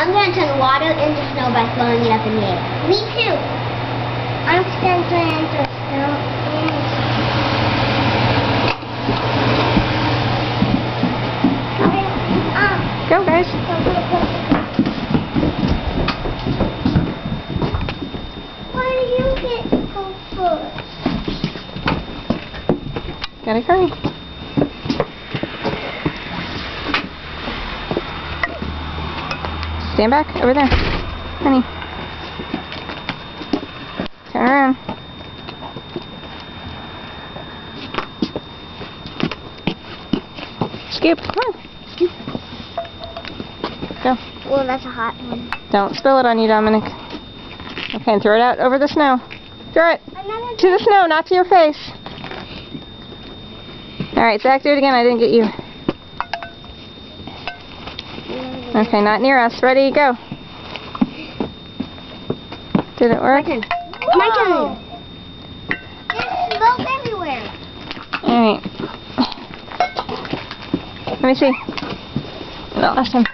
I'm going to turn water into snow by throwing it up in the air. Me too. I'm going to turn it into snow. Go, guys. Why do you get to go first? Gotta hurry. Stand back over there, honey. Turn around. Scoop. Come on. Scoop. Go. Well, that's a hot one. Don't spill it on you, Dominic. Okay, and throw it out over the snow. Throw it to the snow, not to your face. Alright, Zach, do it again. I didn't get you. Okay, not near us. Ready, go. Did it work? My turn. There's smoke everywhere. Alright. Let me see. No, last time.